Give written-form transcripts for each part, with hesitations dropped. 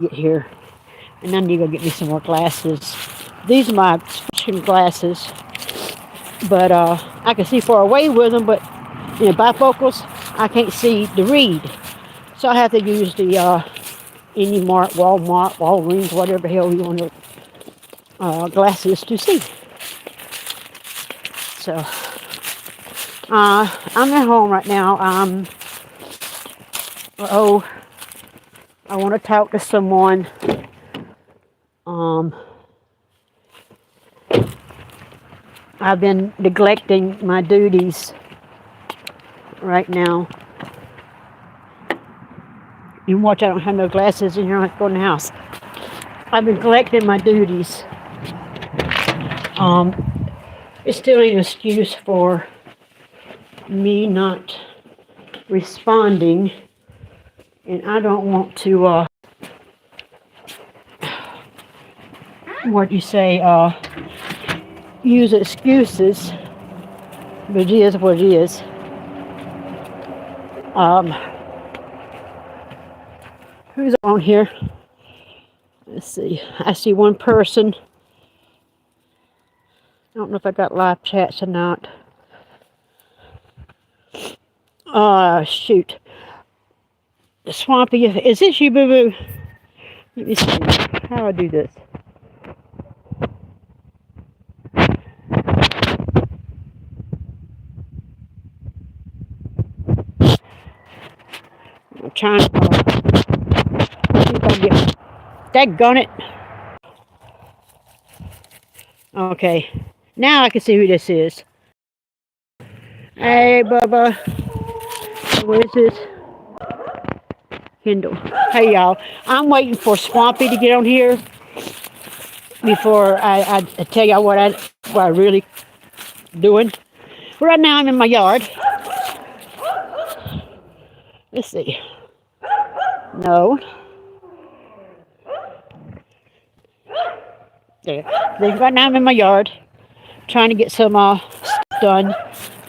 get here. And I need to go get me some more glasses. These are my prescription glasses, but I can see far away with them, but bifocals, I can't see to read. So I have to use the any Mart, Walmart, Walgreens, whatever the hell you want to glasses to see. So I'm at home right now. I want to talk to someone. I've been neglecting my duties right now. You can watch, I don't have no glasses in here. I have to go in the house. I've been neglecting my duties. It's still an excuse for me not responding, and I don't want to use excuses, but it is what it is. Who's on here? Let's see. I see one person. I don't know if I got live chats or not. Shoot. Swampy, is this you, boo-boo? Let me see. How do I do this? I'm trying to see if I can get... Daggone it. Okay. Now I can see who this is. Hey, Bubba. What is this? Kendall. Hey, y'all. I'm waiting for Swampy to get on here before I tell y'all what I really doing. Right now I'm in my yard. Let's see. No. There. Right now I'm in my yard trying to get some stuff done,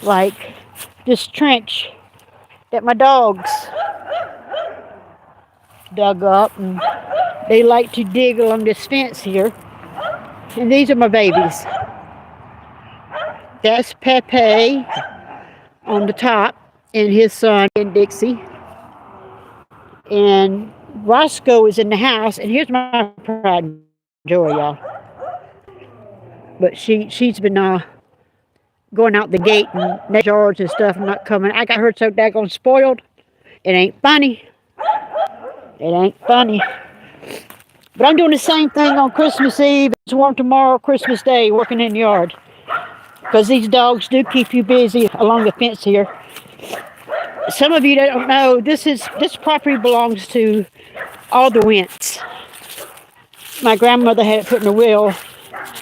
like this trench that my dogs dug up, and they like to dig along this fence here. And these are my babies. That's Pepe on the top, and his son and Dixie. And Roscoe is in the house, and here's my pride and joy, y'all. But she's been going out the gate and next yards and stuff and not coming. I got her so daggone spoiled. It ain't funny. It ain't funny. But I'm doing the same thing on Christmas Eve. It's one tomorrow, Christmas Day, working in the yard. Because these dogs do keep you busy along the fence here. Some of you that don't know, this property belongs to all the Wentz. My grandmother had it put in a will.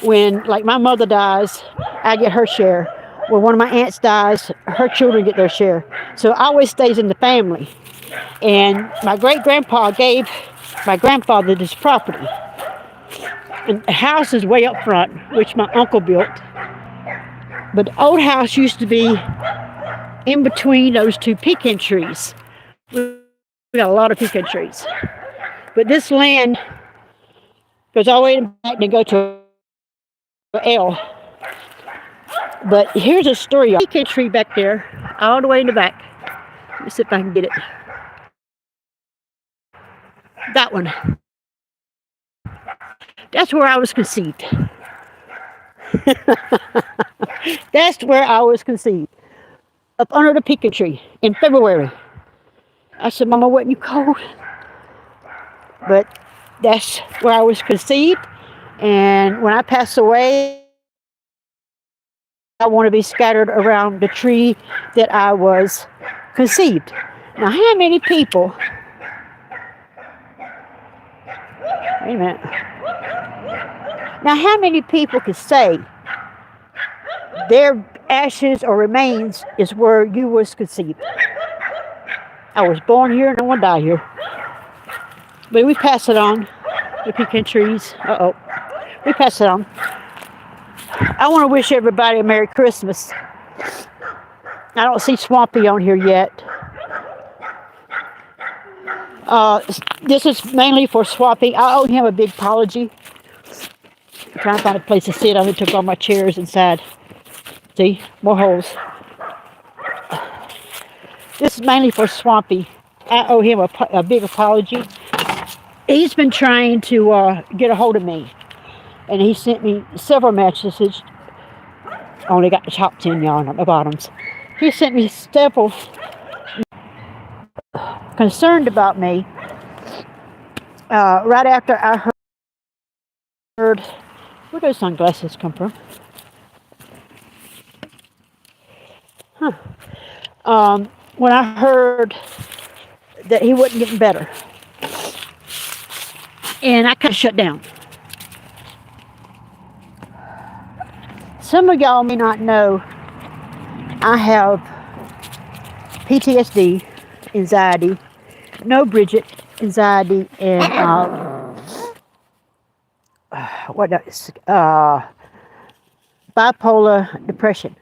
When, like, my mother dies, I get her share. When one of my aunts dies, her children get their share. So it always stays in the family. And my great-grandpa gave my grandfather this property. And the house is way up front, which my uncle built. But the old house used to be in between those two pecan trees. We got a lot of pecan trees. But this land goes all the way back and go to L. But here's a story. Pecan tree back there, all the way in the back. Let me see if I can get it. That one. That's where I was conceived. That's where I was conceived. Up under the pecan tree in February. I said, Mama, wasn't you cold? But that's where I was conceived. And when I pass away, I want to be scattered around the tree that I was conceived. Now, how many people... Wait a minute. Now, how many people could say their ashes or remains is where you was conceived? I was born here and I want to die here. But we pass it on. The pecan trees. Uh-oh. We pass it on. I want to wish everybody a Merry Christmas. I don't see Swampy on here yet. This is mainly for Swampy. I owe him a big apology. I'm trying to find a place to sit. I took all my chairs inside. See, more holes. This is mainly for Swampy. I owe him a big apology. He's been trying to get a hold of me, and he sent me several messages. Only got the top 10 yarn on the bottoms. He sent me several concerned about me right after I heard. Where do those sunglasses come from? When I heard that he wasn't getting better, and I kind of shut down. Some of y'all may not know I have PTSD, anxiety, no Bridget, anxiety, and bipolar depression.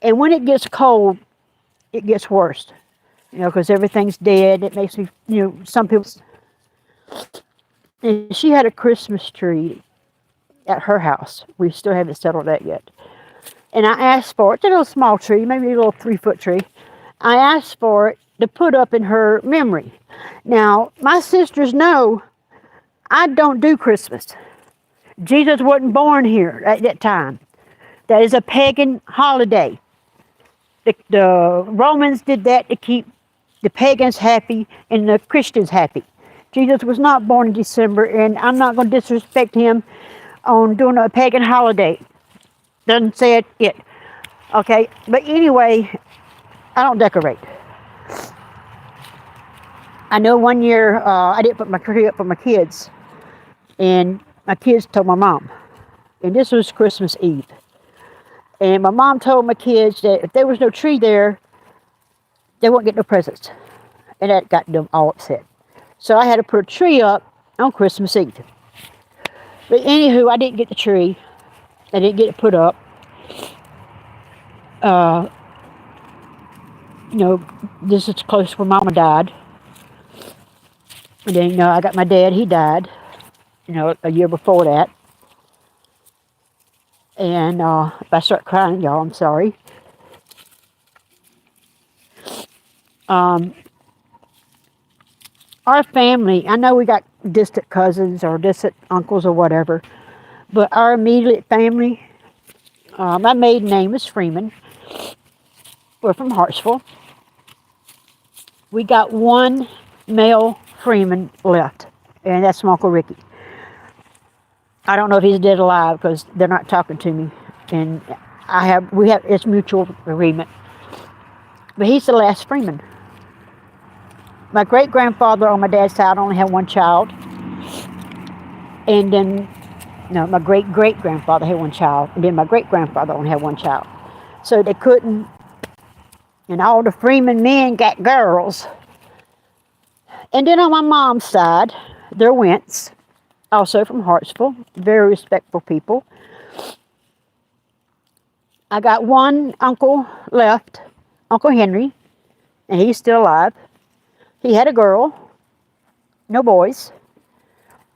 And when it gets cold, it gets worse. You know, because everything's dead. It makes me, you know, some people. And she had a Christmas tree at her house. We still haven't settled that yet. And I asked for it. It's a little small tree, maybe a little 3-foot tree. I asked for it to put up in her memory. Now, my sisters know I don't do Christmas. Jesus wasn't born here at that time. That is a pagan holiday. The Romans did that to keep the pagans happy and the Christians happy. Jesus was not born in December, and I'm not going to disrespect him on doing a pagan holiday. Doesn't say it. Okay, but anyway, I don't decorate. I know one year I didn't put my tree up for my kids, and my kids told my mom, and this was Christmas Eve. And my mom told my kids that if there was no tree there, they wouldn't get no presents. And that got them all upset. So I had to put a tree up on Christmas Eve. But anywho, I didn't get the tree. I didn't get it put up. You know, this is close where Mama died. And then, you know, I got my dad. He died, you know, a year before that. And if I start crying, y'all, I'm sorry. Our family, I know we got distant cousins or distant uncles or whatever, but our immediate family, my maiden name is Freeman. We're from Hartsville. We got one male Freeman left, and that's my Uncle Ricky. I don't know if he's dead or alive because they're not talking to me, and we have it's mutual agreement. But he's the last Freeman. My great-grandfather on my dad's side only had one child. And then, no, my great-great-grandfather had one child. And then my great-grandfather only had one child. So they couldn't, and all the Freeman men got girls. And then on my mom's side, they're Wentz, also from Hartsville, very respectful people. I got one uncle left, Uncle Henry, and he's still alive. He had a girl, no boys.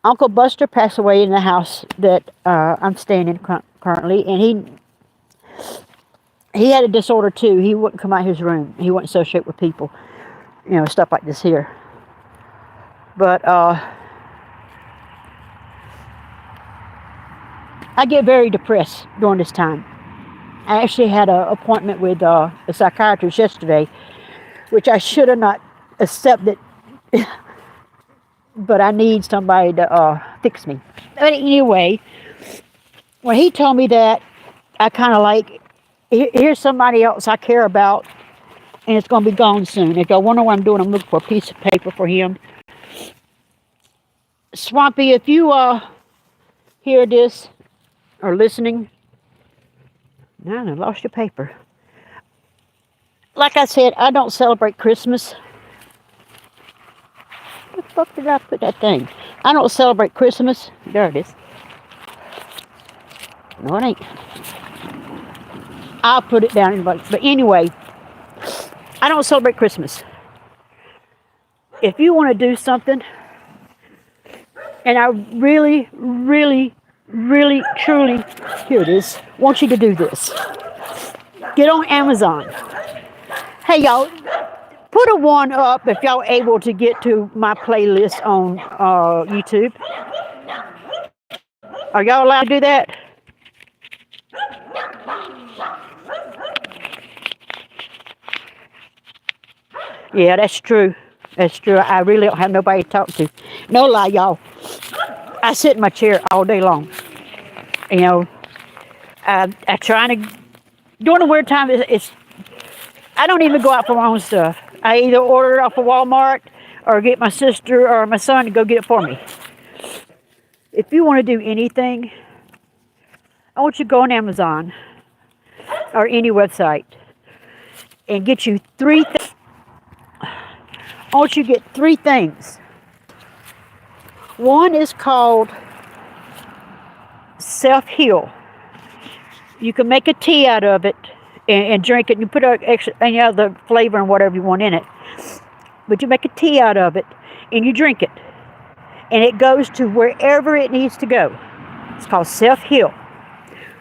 Uncle Buster passed away in the house that I'm staying in currently, and he had a disorder too. He wouldn't come out of his room. He wouldn't associate with people, you know, stuff like this here. But I get very depressed during this time. I actually had an appointment with a psychiatrist yesterday, which I should have not accepted, but I need somebody to fix me. But anyway, when he told me that, I kind of like, here's somebody else I care about, and it's going to be gone soon. If y'all wonder what I'm doing, I'm looking for a piece of paper for him. Swampy, if you hear this or listening, now I lost your paper. Like I said, I don't celebrate Christmas. Where the fuck did I put that thing? I don't celebrate Christmas. There it is. No, it ain't. I'll put it down in the box. But anyway, I don't celebrate Christmas. if you want to do something, and I really, really, really, truly, here it is, want you to do this. Get on Amazon. Hey, y'all, put a 1 up if y'all able to get to my playlist on YouTube. Are y'all allowed to do that? Yeah, that's true. That's true. I really don't have nobody to talk to. No lie, y'all. I sit in my chair all day long. You know, I try to, during the weird time, I don't even go out for my own stuff. I either order it off of Walmart or get my sister or my son to go get it for me. If you want to do anything, I want you to go on Amazon or any website and get you 3 things. I want you to get 3 things. One is called Self-Heal. You can make a tea out of it and drink it. And you put any other flavor and whatever you want in it. But you make a tea out of it and you drink it. And it goes to wherever it needs to go. It's called Self-Heal.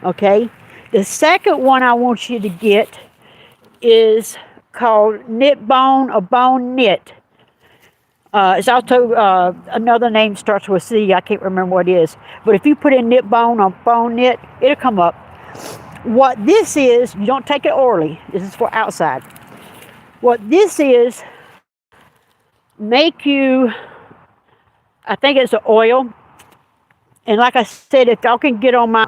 Okay? The second one I want you to get is called Knit Bone or Bone Knit. It's also another name starts with C. I can't remember what it is. But if you put in Knit Bone or Bone Knit, it'll come up. What this is, you don't take it orally. This is for outside. What this is, make you, I think it's an oil. And like I said, if y'all can get on my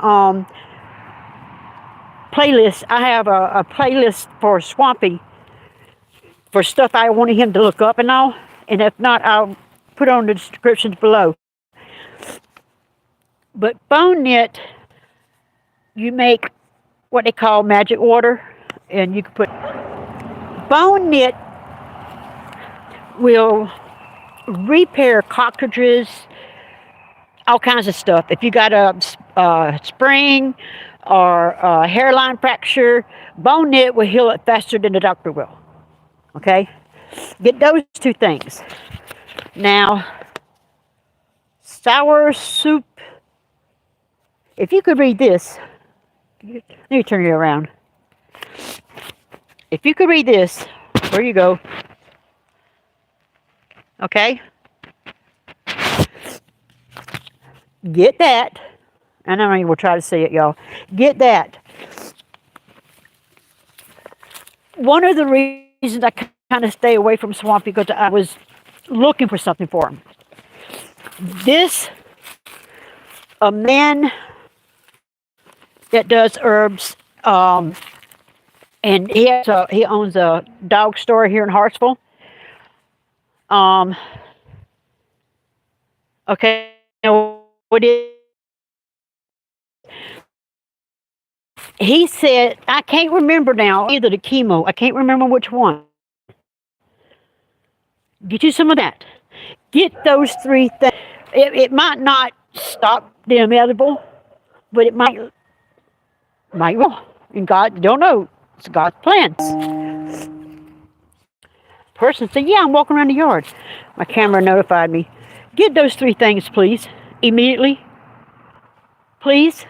playlist, I have a playlist for Swampy for stuff I wanted him to look up and all. And if not, I'll put on the descriptions below. But bone knit, you make what they call magic water. And you can put, bone knit will repair cartridges, all kinds of stuff. If you got a spring or a hairline fracture, bone knit will heal it faster than the doctor will. Okay? Get those 2 things. Now, sour soup. If you could read this, let me turn you around. If you could read this, there you go. Okay? Get that. I know you will try to see it, y'all. Get that. One of the reasons I kind of stay away from Swampy because I was looking for something for him. This, a man that does herbs, and he owns a dog store here in Hartsville. Okay, what is? He said, I can't remember now, either the chemo, I can't remember which one. Get you some of that. Get those 3 things. It might not stop the inevitable, but it might well. And God, you don't know. It's God's plans. Person said, yeah, I'm walking around the yard. My camera notified me. Get those 3 things, please. Immediately. Please.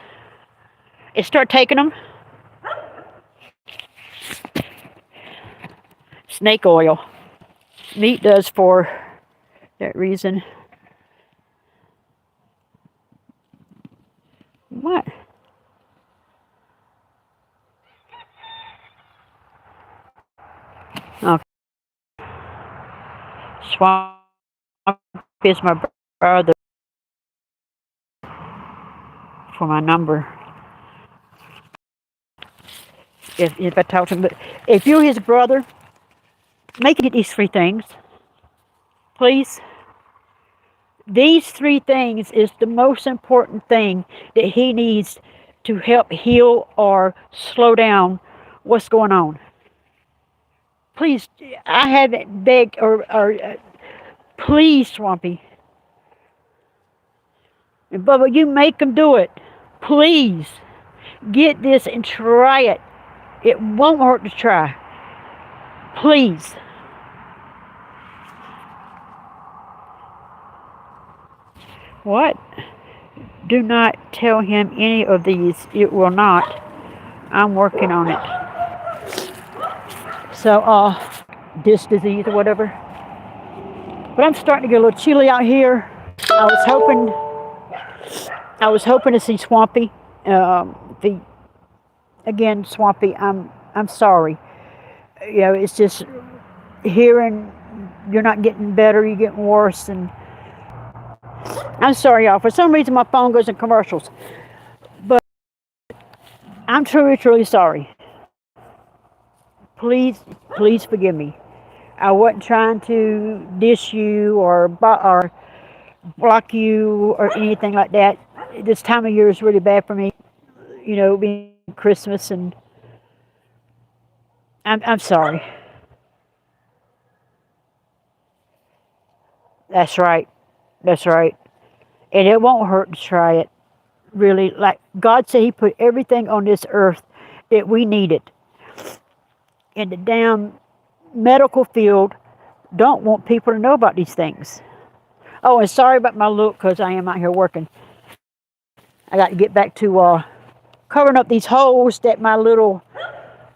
And start taking them. Snake oil. Meat does for that reason. What? Okay. Swamp is my brother for my number. If I talk to him, but if you're his brother, make it these 3 things, please. These 3 things is the most important thing that he needs to help heal or slow down what's going on. Please, I haven't begged or please, Swampy. And Bubba, you make them do it. Please, get this and try it. It won't hurt to try. Please. What? Do not tell him any of these. It will not. I'm working on it. So, this disease or whatever. But I'm starting to get a little chilly out here. I was hoping, I was hoping to see Swampy. The again, Swampy. I'm sorry. You know, it's just hearing you're not getting better, you're getting worse, and I'm sorry, y'all. For some reason, my phone goes in commercials, but I'm truly, truly sorry. Please, please forgive me. I wasn't trying to dish you or block you or anything like that. This time of year is really bad for me. You know, being Christmas, and I'm sorry. That's right. That's right. And it won't hurt to try it. Really, like God said, He put everything on this earth that we needed. And the damn medical field don't want people to know about these things. Oh, and sorry about my look, because I am out here working. I got to get back to covering up these holes that my little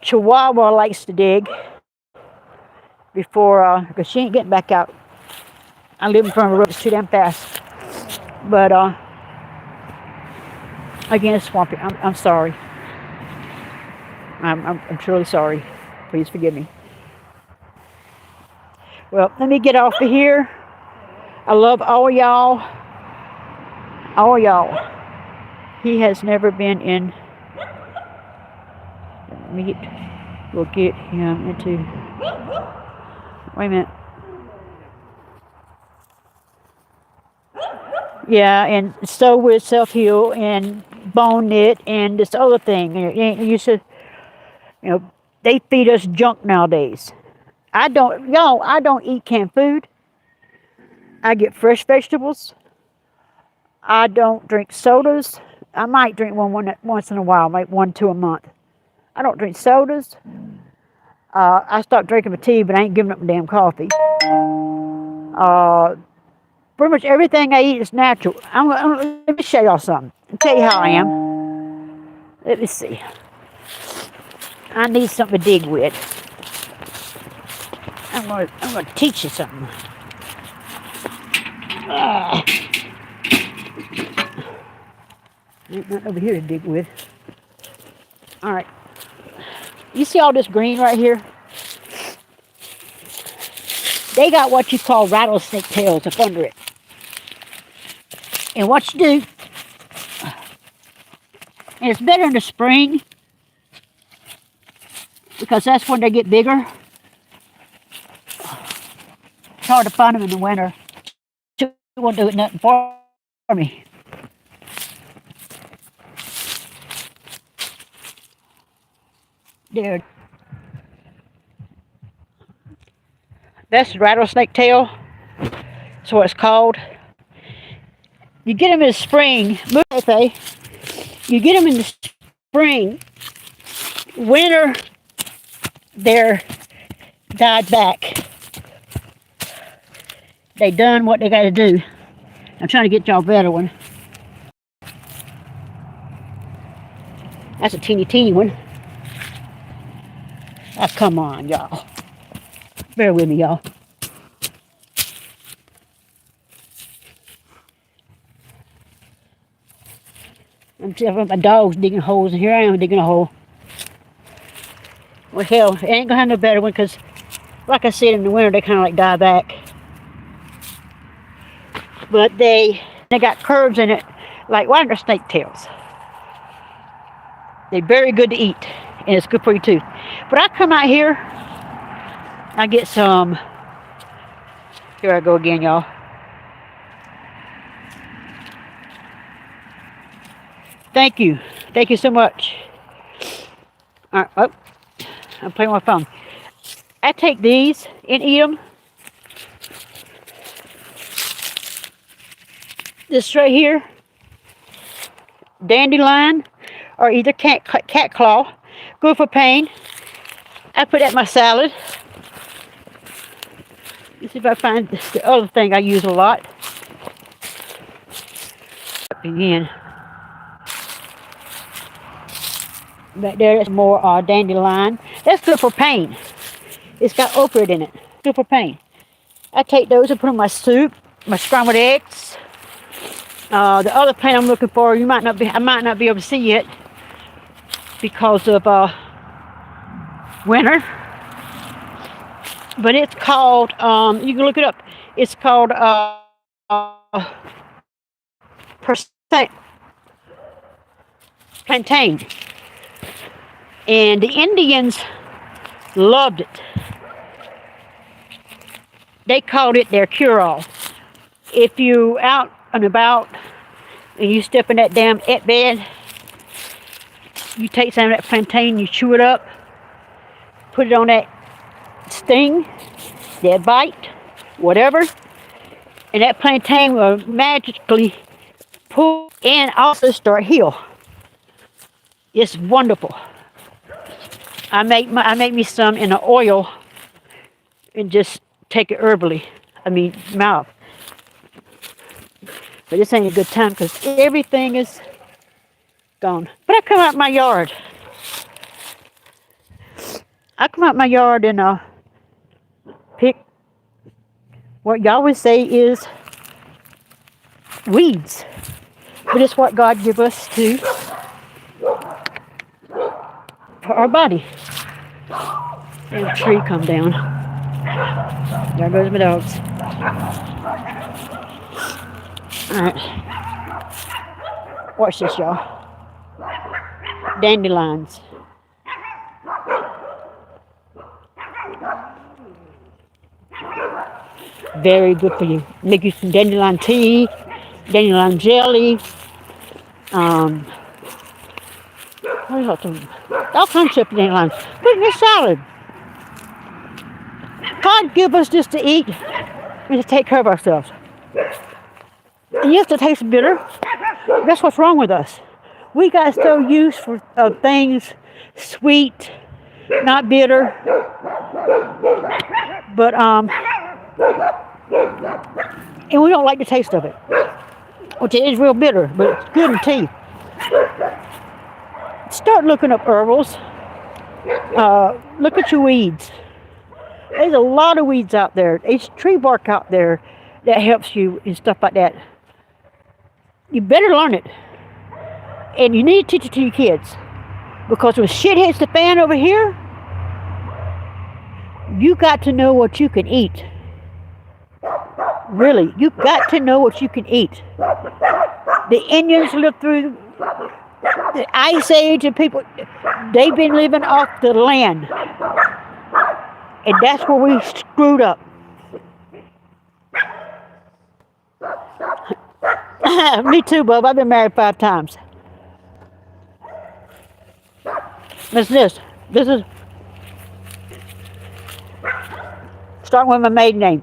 Chihuahua likes to dig before, because she ain't getting back out. I live in front of the road. It's too damn fast. But again, it's swampy. I'm sorry. I'm truly sorry. Please forgive me. Well, let me get off of here. I love all y'all. All y'all. He has never been in. Let me we'll get him into. Wait a minute. Yeah, and so with self-heal and bone knit and this other thing. You should, you know, they feed us junk nowadays. I don't eat canned food. I get fresh vegetables. I don't drink sodas. I might drink one once in a while, like 1, 2 a month. I don't drink sodas. I stopped drinking my tea, but I ain't giving up my damn coffee. Pretty much everything I eat is natural. Let me show y'all something. I'll tell you how I am. Let me see. I need something to dig with. I'm gonna teach you something. Ain't nothing over here to dig with. All right. You see all this green right here? They got what you call rattlesnake tails up under it. And what you do, and it's better in the spring, because that's when they get bigger. It's hard to find them in the winter. It won't do nothing for me. There. That's rattlesnake tail. That's what it's called. You get them in the spring. You get them in the spring. Winter, they're died back. They done what they got to do. I'm trying to get y'all a better one. That's a teeny one. Oh, come on, y'all. Bear with me, y'all. My dog's digging holes, and here I am digging a hole. Well, hell, it ain't gonna have no better one, because, like I said, in the winter, they kind of like die back. But they got curves in it, like rattlesnake tails. They're very good to eat, and it's good for your tooth. But I come out here, I get some. Here I go again, y'all. Thank you so much. All right, oh, I'm playing with my phone. I take these and eat them. This right here, dandelion, or either cat claw, good for pain. I put that in my salad. Let's see if I find the other thing I use a lot. again. Back there, that's more dandelion. That's good for pain. It's got opiate in it. Good for pain. I take those and put in my soup, my scrambled eggs. The other plant I'm looking for, I might not be able to see it because of winter. But it's called, you can look it up. It's called plantain. And the Indians loved it. They called it their cure-all. If you out and about and you step in that damn bed, you take some of that plantain, you chew it up, put it on that sting, that bite, whatever, and that plantain will magically pull and also start heal. It's wonderful. I make me some in the oil and just take it herbally. Mouth. But this ain't a good time because everything is gone. But I come out my yard. And pick what y'all always say is weeds. But it's what God give us to for our body. And a tree come down. There goes my dogs. Alright. Watch this, y'all. Dandelions. Very good for you. Make you some dandelion tea, dandelion jelly. What else? All kinds of stuff, dandelions. Put in your salad. God give us this to eat and to take care of ourselves. And yes, it tastes bitter. That's what's wrong with us. We got so used for things sweet, not bitter. But and we don't like the taste of it, which is real bitter, but it's good in teeth. Start looking up herbals. Look at your weeds. There's a lot of weeds out there. There's tree bark out there that helps you and stuff like that. You better learn it. And you need to teach it to your kids. Because when shit hits the fan over here, you got to know what you can eat. Really, you got to know what you can eat. The Indians lived through the Ice Age, and people, they've been living off the land. And that's where we screwed up. Me too, bub. I've been married 5 times. Listen to this. This is starting with my maiden name.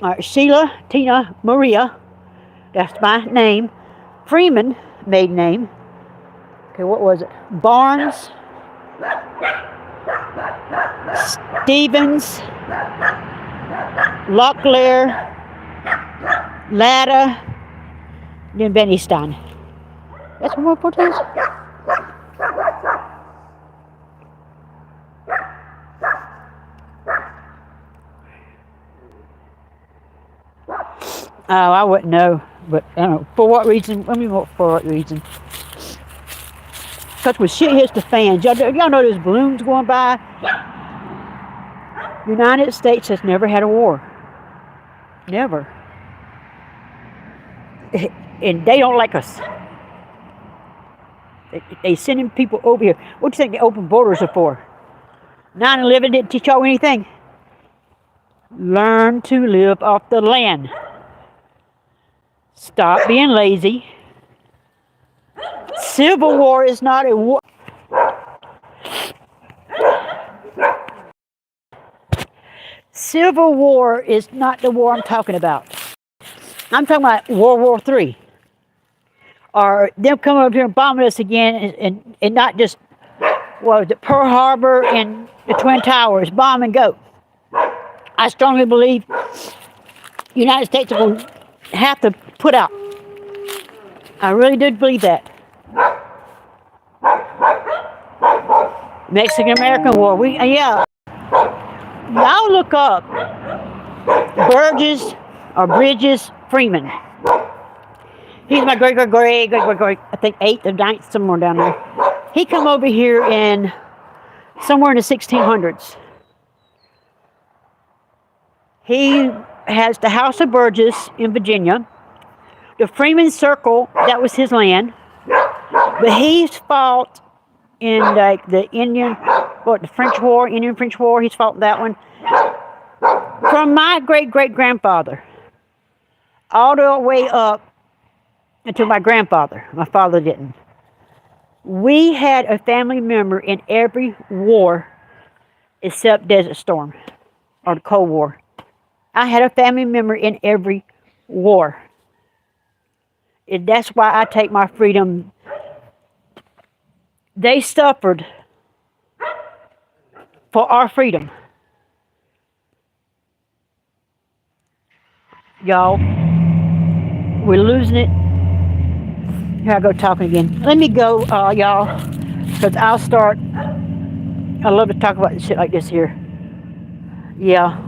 All right, Sheila, Tina, Maria. That's my name. Freeman, maiden name. Okay, what was it? Barnes. Stevens. Locklear. Latta. Then Benny Stein. That's what more important is? Oh, I wouldn't know, but I don't know. For what reason? I mean, for what reason? Because when shit hits the fans, y'all know there's balloons going by. The United States has never had a war. Never. And they don't like us. They sending people over here. What do you think the open borders are for? 9/11 didn't teach y'all anything. Learn to live off the land. Stop being lazy. Civil war is not a war. Civil war is not the war I'm talking about. I'm talking about World War III. Or them coming up here and bombing us again, and not just, what was it, Pearl Harbor and the Twin Towers, bomb and go. I strongly believe the United States will have to put out I really did believe that. Mexican-American War. Yeah. Y'all look up Burgess or Bridges Freeman. He's my great, I think 8th or 9th, somewhere down there. He come over here in somewhere in the 1600s. He has the House of Burgess in Virginia. The Freeman Circle, that was his land. But he's fought in like the French War, Indian-French War. He's fought that one. From my great-great-grandfather all the way up until my grandfather. My father didn't. We had a family member in every war except Desert Storm or the Cold War. I had a family member in every war. And that's why I take my freedom. They suffered for our freedom. Y'all, we're losing it. Here I go talking again. Let me go, y'all, because I love to talk about shit like this here. Yeah.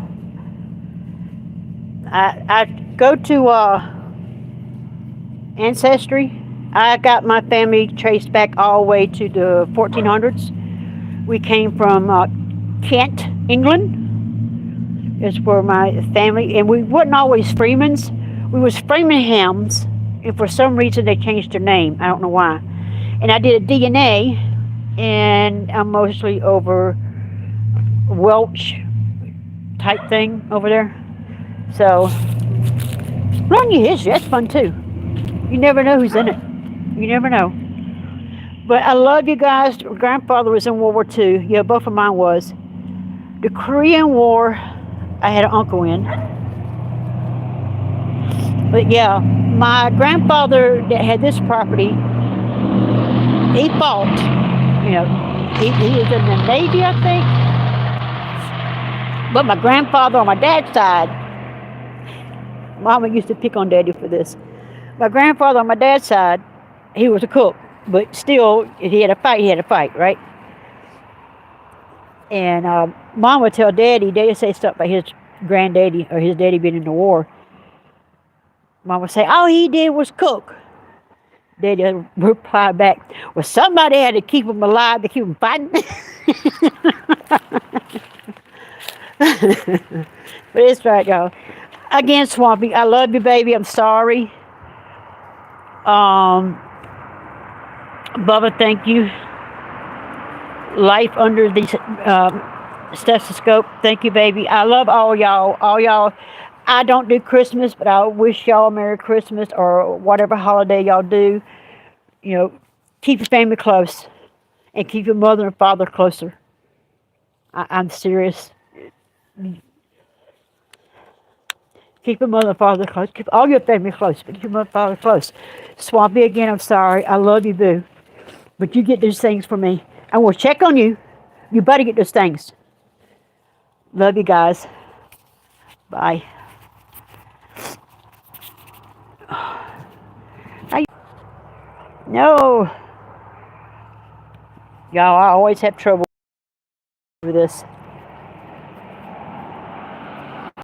I go to Ancestry. I got my family traced back all the way to the 1400s. We came from Kent, England. Is where my family, and we wasn't always Freemans. We was Framinghams, and for some reason they changed their name. I don't know why. And I did a DNA, and I'm mostly over Welsh type thing over there. So, learn your history. That's fun too. You never know who's in it. You never know. But I love you guys. Grandfather was in World War II. Yeah, both of mine was. The Korean War, I had an uncle in. But yeah, my grandfather that had this property, he fought. You know, he was in the Navy, I think. But my grandfather on my dad's side, Mama used to pick on Daddy for this. My grandfather on my dad's side, he was a cook. But still, if he had a fight, right? And Mom would tell Daddy say stuff about his granddaddy or his daddy being in the war. Mom would say, all he did was cook. Daddy would reply back, well, somebody had to keep him alive to keep him fighting. But it's right, y'all. Again, Swampy, I love you, baby. I'm sorry. Bubba, thank you. Life under the stethoscope. Thank you, baby. I love all y'all. All y'all. I don't do Christmas, but I wish y'all a Merry Christmas or whatever holiday y'all do. You know, keep your family close and keep your mother and father closer. I'm serious. Keep your mother and father close. Keep all your family close, but keep your mother and father close. Swampy, again, I'm sorry. I love you, boo. But you get those things for me. I will check on you. You better get those things. Love you guys. Bye. No. Y'all, I always have trouble with this.